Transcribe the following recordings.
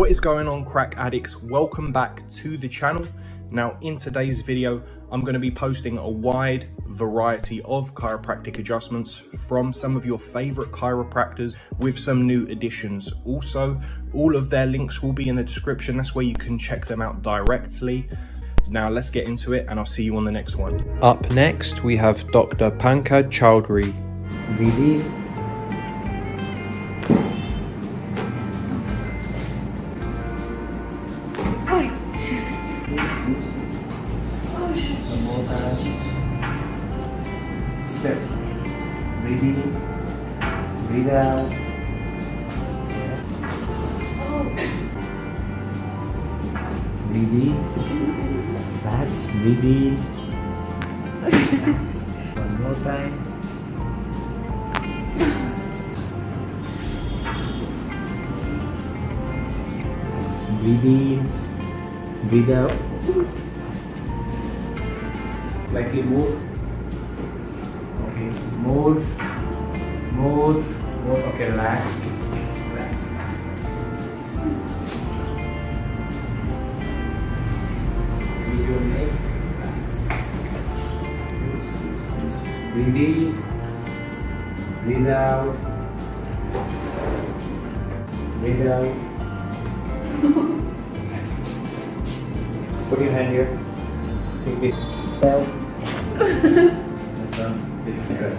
What is going on, crack addicts? Welcome back to the channel. Now in today's video, I'm going to be posting a wide variety of chiropractic adjustments from some of your favorite chiropractors with some new additions. Also, all of their links will be in the description. That's where you can check them out directly. Now let's get into it and I'll see you on the next one. Up next, we have Dr. Pankaj Chowdhury. Step. Breathe in, breathe out. Breathe in. Relax. Breathe in. Relax. One more time. Relax. Breathe in. Breathe out. Slightly more. Okay, more. Okay, relax. Use your neck. Breathe in. Breathe out. Breathe out. Put your hand here. Take it out. That's done. Good.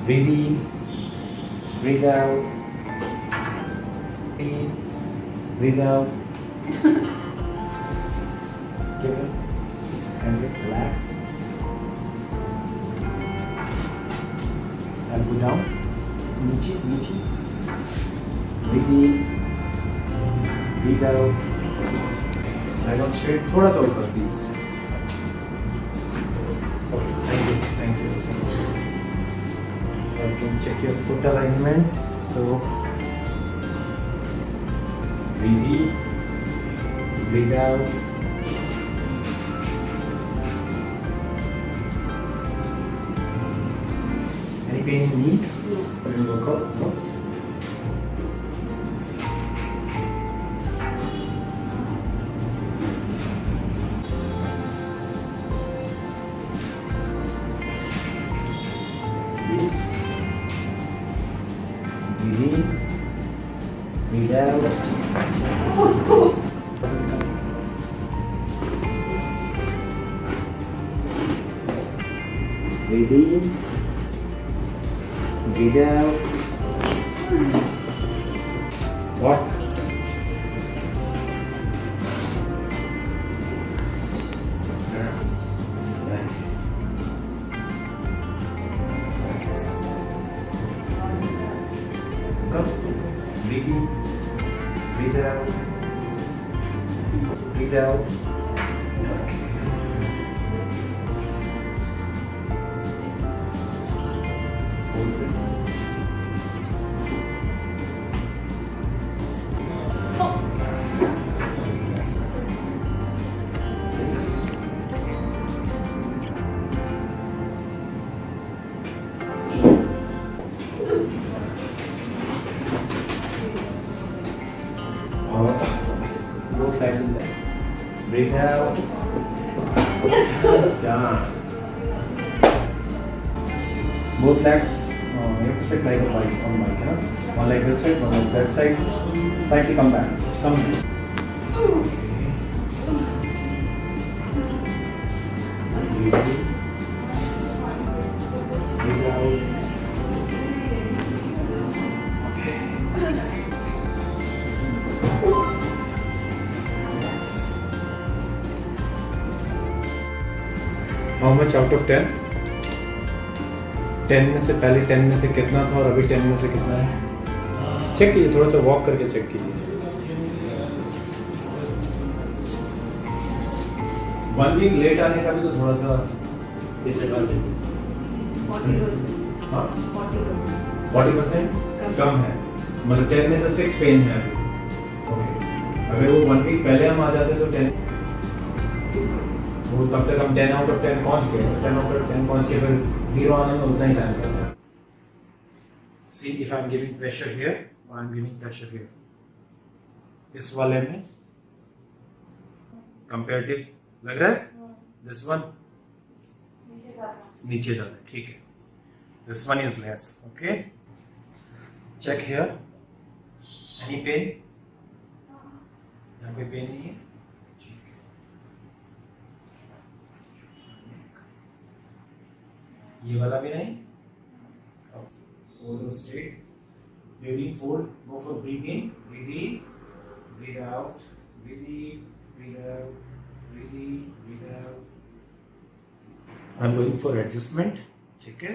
Breathe in, breathe out, in, breathe out. Give it, and relax. Elbow down, नीचे. Breathe in, breathe out. Lie down straight. थोड़ा सा ऊपर, please. Okay, thank you. You can check your foot alignment. So breathe in, breathe out. Any pain in knee? Will you work out? No? Breathe in, breathe out. Breathe in, breathe out. Walk. Nice. Come. Breathe in, breathe out, breathe out. Fold this. Both sides in there. Breathe out. Done. Both legs. You have to sit like a bike on the bike. Huh? One leg this side, one leg that side. Slightly come back. Come back. Breathe in. Breathe out. Okay. How much out of 10? 10 में से पहले 10 में से कितना था और अभी 10 में से कितना है? चेक कीजिए, थोड़ा सा वॉक करके चेक कीजिए. 1 वीक लेट आने का भी तो थोड़ा सा डिसएडवांटेज. 40% कम है. मतलब 10 में से 6 पेन है. ओके. अगर वो 1 वीक पहले हम आ जाते तो 10 वो तब तक हम 10 आउट ऑफ 10 पहुंच गए, 10 आउट ऑफ 10 पहुंच के फिर 0 आने में उतना ही टाइम लगता है। See if I am giving pressure here or I am giving pressure here. इस वाले में comparative लग रहा है? This one नीचे ज़्यादा, ठीक है. This one is less. Okay. Check here. Any pain? यहाँ कोई पेन नहीं है. ठीक है. ये वाला भी नहीं. Hold straight. During fold, go for breathe in, breathe out, breathe in, breathe out, breathe in, breathe out. I'm going for adjustment. ठीक है.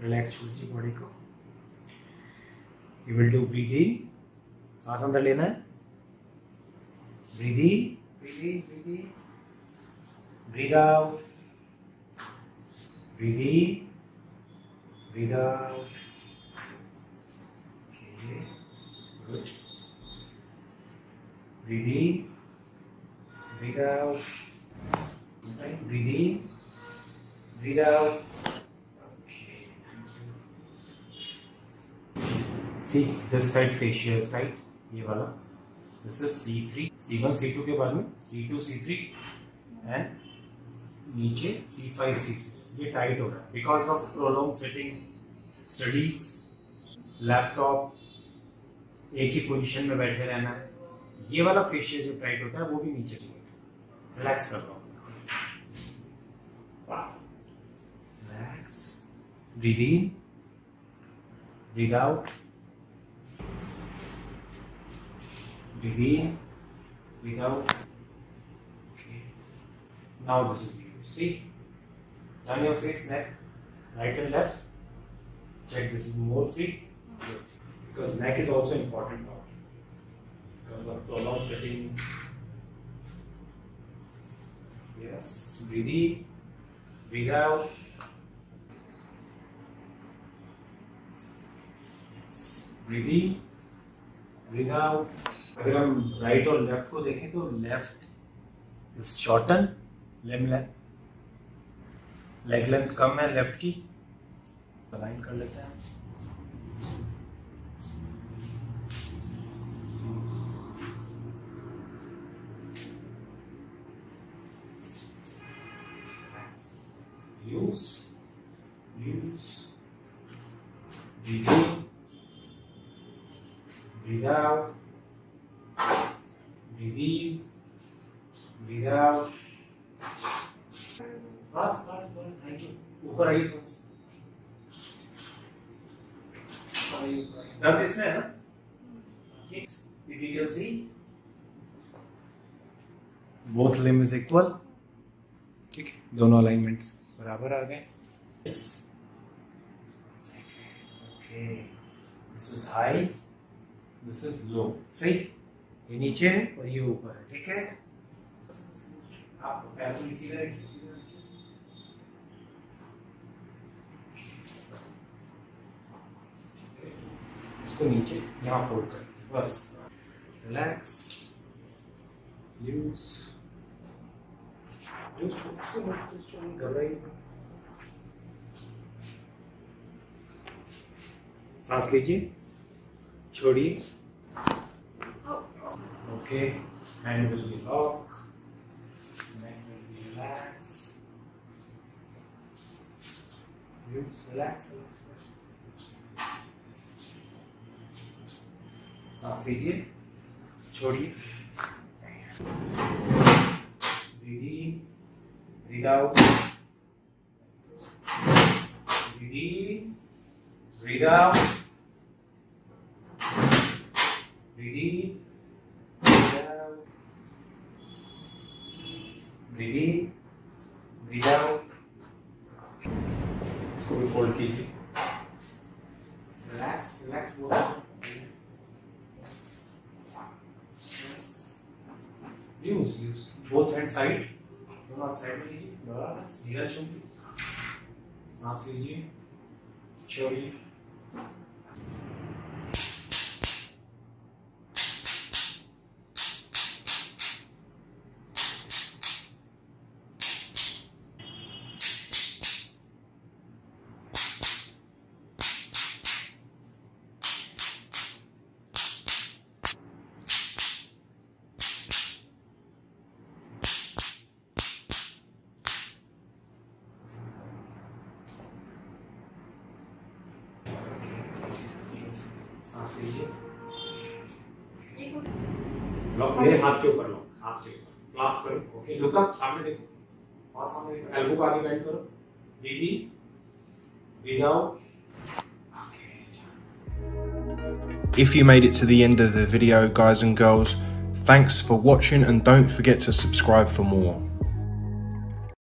Relax छोड़िए बॉडी को. You will do breathe in. सांस अंदर लेना है. Breathe in, breathe in, breathe in. Breathe out. Breathe in, breathe out. Okay, good. Breathe in, breathe out. Right? Breathe in, breathe out. Okay. See, this side fascia is tight. ये वाला. This is C3, C1, C2 के बाद में C2, C3 and नीचे C5, C6. ये tight हो रहा है because of prolonged sitting, studies, laptop, एक ही पोजीशन में बैठे रहना है. ये वाला फेशियल जो टाइट होता है वो भी नीचे रिलैक्स कर रहा हूँ. Relax. Breathe in, breathe out. Breathe in, breathe out. Okay. Now this is you. See? Turn your face, neck, right and left. Check this is more free. Good. Because neck is also important now. Because of prolonged sitting. Yes. Breathe in, breathe out. Yes. Breathe in, breathe out. अगर हम right और left को देखें तो left is shorten, leg length कम है left की. Align कर लेते हैं. Use breathe in, breathe out. Breathe in, breathe out. Fast. Thank you. ऊपर आइए थोड़ा. दर्द इसमें है ना? If you can see, both limb is equal. ठीक है. दोनों अलाइनमेंट्स बराबर आ गए. Yes. Okay. This is high. This is low. सही. ये नीचे है और ये ऊपर है. ठीक है. आप पैर को सीधा रखिए. इसको नीचे यहाँ फोल्ड कर दीजिए बस. रिलैक्स. यूज घबराइए. सांस लीजिए, छोड़िए. Okay, hand will be locked, neck will be relaxed. Relax. सांस लीजिए, छोड़िए. Breathe in, breathe out. Breathe in, breathe out. Breathe in. Breathe in, breathe out. इसको भी फोल्ड कीजिए. Relax बोलो. Use both hand side. दोनों हाथ साइड में लीजिए. बस ढीला छोड़िए. सांस लीजिए, छोड़िए. सांस लीजिए लॉक मेरे हाथ के ऊपर लॉक हाथ के ऊपर क्लास करो ओके लुक अप सामने देखो और सामने देखो एल्बो को आगे बेंड करो breathe in breathe out If you made it to the end of the video, guys and girls, thanks for watching and don't forget to subscribe for more.